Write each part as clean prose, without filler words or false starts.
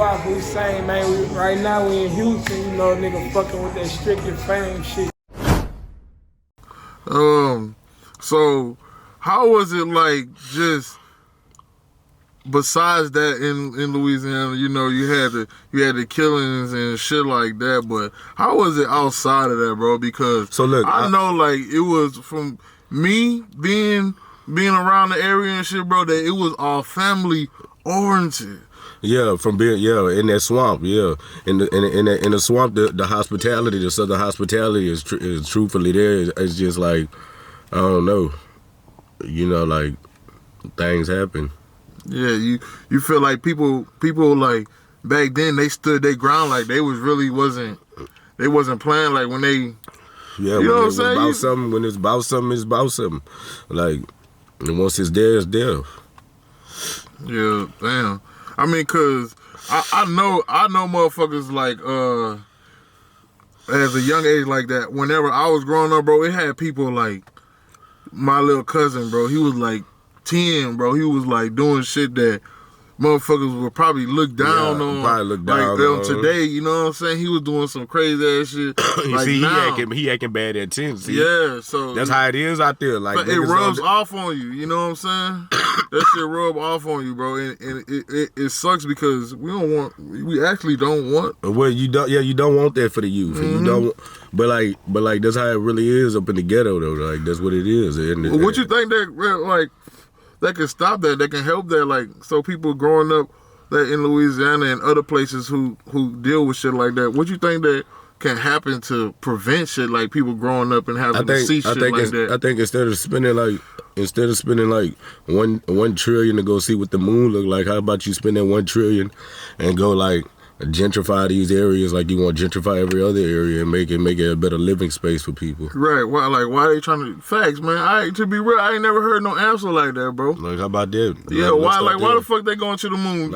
what we saying, man. Right now we in Houston, you know, nigga fucking with that StrictlyFlames shit. So how was it like just besides that in Louisiana, you know, you had the killings and shit like that, but how was it outside of that, bro? Because so look, I know like it was from me being around the area and shit, bro, that it was all family oriented. Yeah, from being in that swamp, in the swamp, the hospitality, the southern hospitality is truthfully there. It's just like, I don't know, you know, like things happen. Yeah, you feel like people like back then they stood their ground, like they wasn't playing, like when they you know what I'm saying? When it's about something, it's about something. Like, and once it's there, it's there. Yeah, damn. I mean, cause I know motherfuckers like as a young age like that. Whenever I was growing up, bro, it had people like my little cousin, bro. He was like 10, bro. He was like doing shit that motherfuckers would probably look down on. Probably look down like on today, you know what I'm saying? He was doing some crazy ass shit. Like see, now, he acting bad at 10. See? Yeah, so that's how it is out there. Like it rubs off on you. You know what I'm saying? That shit rub off on you, bro, and it sucks because we actually don't want. Well, you don't want that for the youth. Mm-hmm. You don't. But like that's how it really is up in the ghetto though. Like that's what it is. What you think that can stop that? That can help that, like, so people growing up that in Louisiana and other places who deal with shit like that. What you think that can happen to prevent shit like people growing up and having to see shit like that? I think instead of spending like $1 trillion to go see what the moon look like, how about you spend that $1 trillion and go like gentrify these areas like you want to gentrify every other area and make it a better living space for people. Right. Why are they trying to facts, man? To be real, I ain't never heard no answer like that, bro. Like how about that? Yeah, why the fuck they going to the moon?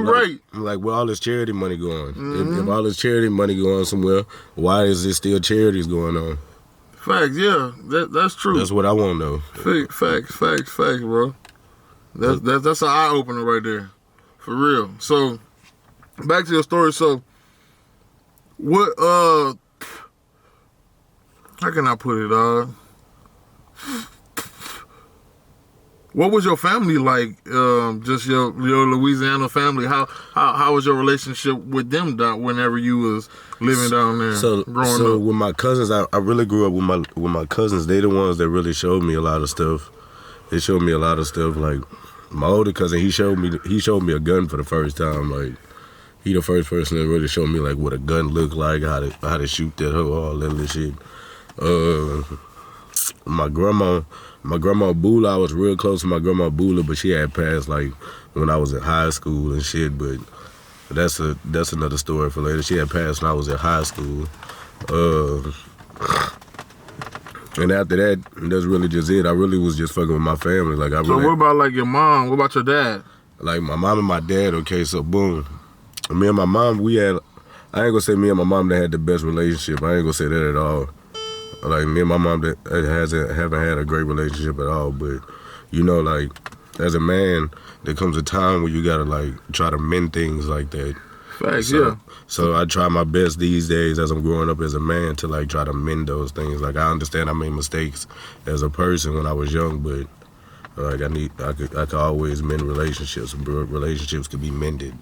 Right. Like where all this charity money going? Mm-hmm. If all this charity money going somewhere, why is there still charities going on? Facts, yeah. That's true. That's what I want to know. Facts, bro. That's an eye opener right there. For real. So back to your story. So, what? How can I put it? What was your family like? Just your Louisiana family. How was your relationship with them whenever you was living down there? Growing up with my cousins, I really grew up with my cousins. They the ones that really showed me a lot of stuff. They showed me a lot of stuff. Like my older cousin, he showed me a gun for the first time. Like. He the first person that really showed me like what a gun looked like, how to shoot that hoe, all that shit. My grandma Bula, I was real close to my grandma Bula, but she had passed like when I was in high school and shit. But that's another story for later. She had passed when I was in high school. And after that, that's really just it. I really was just fucking with my family. Like So what about like your mom? What about your dad? Like my mom and my dad. Okay, so boom. Me and my mom, I ain't gonna say me and my mom that had the best relationship. I ain't gonna say that at all. Like me and my mom that haven't had a great relationship at all. But you know, like as a man, there comes a time where you gotta like try to mend things like that. Facts, yeah. So I try my best these days as I'm growing up as a man to like try to mend those things. Like I understand I made mistakes as a person when I was young, but like I could always mend relationships. Relationships could be mended.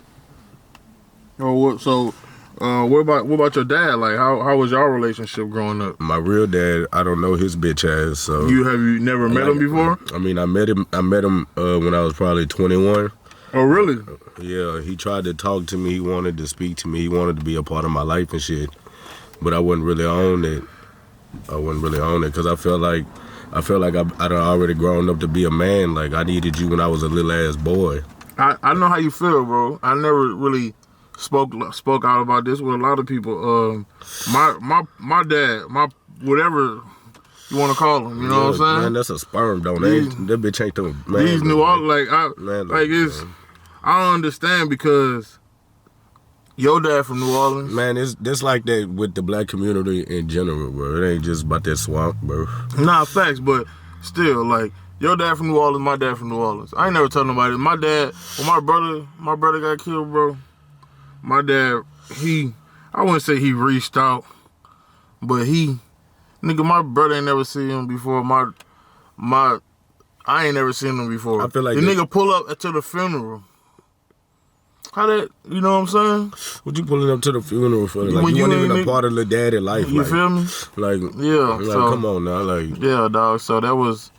Oh, so what about your dad? Like, how was your relationship growing up? My real dad, I don't know his bitch ass. So you never met him before? I mean, I met him when I was probably 21. Oh, really? Yeah, he tried to talk to me. He wanted to speak to me. He wanted to be a part of my life and shit. But I wasn't really on it. Because I felt like I'd already grown up to be a man. Like I needed you when I was a little ass boy. I know how you feel, bro. I never really spoke out about this with a lot of people. My dad, whatever you want to call him, you know what I'm saying? Man, that's a sperm donation. That bitch ain't the man. These New Orleans, I don't understand because your dad from New Orleans. Man, it's like that with the black community in general, bro. It ain't just about that swamp, bro. Nah, facts, but still, like, your dad from New Orleans, my dad from New Orleans. I ain't never tell nobody. My dad, when my brother got killed, bro, my dad, I wouldn't say he reached out, but nigga, my brother ain't never seen him before. I ain't never seen him before. I feel like the nigga pull up to the funeral. How that, you know what I'm saying? What you pulling up to the funeral for? Like, When you weren't you even ain't a part of the daddy life. You like, feel me? Like, Yeah. like So, come on now. Like, yeah, dog. So that was,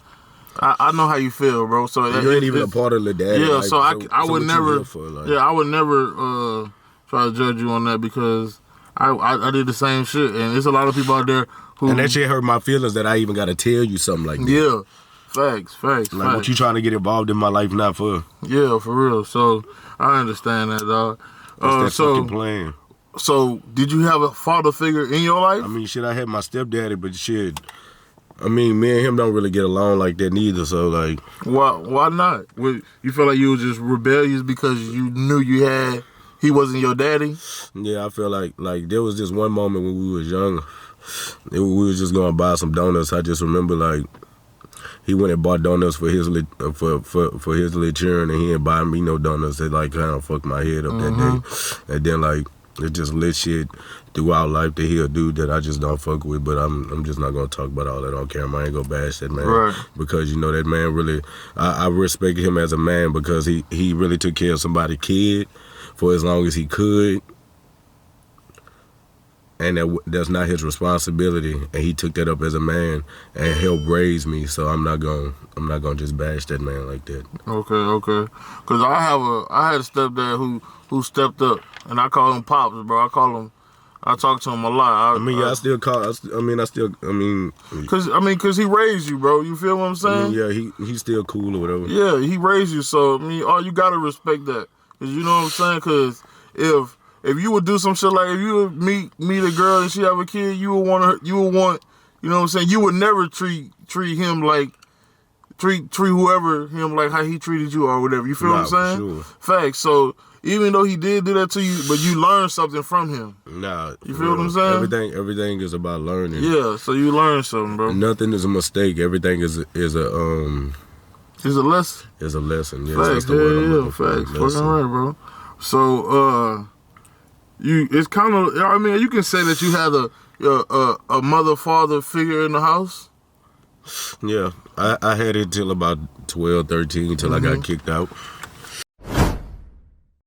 I know how you feel, bro. So you ain't even a part of the daddy yeah, life. so I would never, like, I would never try to judge you on that because I did the same shit. And there's a lot of people out there who. And that shit hurt my feelings that I even got to tell you something like that. Yeah. Facts. Like, what you trying to get involved in my life not for? Yeah, for real. So, I understand that, dog. That's that fucking plan. So, did you have a father figure in your life? I mean, shit, I had my stepdaddy, but shit, I mean, me and him don't really get along like that neither, so, like. Why not? You feel like you was just rebellious because you knew he wasn't your daddy? Yeah, I feel like there was just one moment when we was young, we was just going to buy some donuts. I just remember, like, he went and bought donuts for his for his little children, and he didn't buy me no donuts. It like kind of fucked my head up that day. And then like it just lit shit throughout life that he'll do that I just don't fuck with. But I'm just not gonna talk about all that on camera. I ain't gonna bash that man, right? Because you know that man really, I respect him as a man because he really took care of somebody's kid for as long as he could. And that's not his responsibility, and he took that up as a man and helped raise me. So I'm not gonna just bash that man like that. Okay. Cause I had a stepdad who stepped up, and I call him Pops, bro. I talk to him a lot. Cause he raised you, bro. You feel what I'm saying? I mean, yeah, he's still cool or whatever. Yeah, he raised you, so I mean, you gotta respect that. Cause you know what I'm saying? Cause if you would do some shit like if you would meet a girl and she have a kid, you would want, you know what I'm saying? You would never treat him like, treat whoever him like how he treated you or whatever. You feel what I'm saying? Sure. Facts. So even though he did do that to you, but you learned something from him. Nah. You feel what I'm saying? Everything is about learning. Yeah, so you learn something, bro. Nothing is a mistake. Everything is a It's a lesson. It's a lesson. Yeah, Facts. that's the word I'm looking for. Facts. Fucking right, bro. So it's kind of, I mean, you can say that you had a mother-father figure in the house. Yeah, I had it till about 12, 13 till I got kicked out.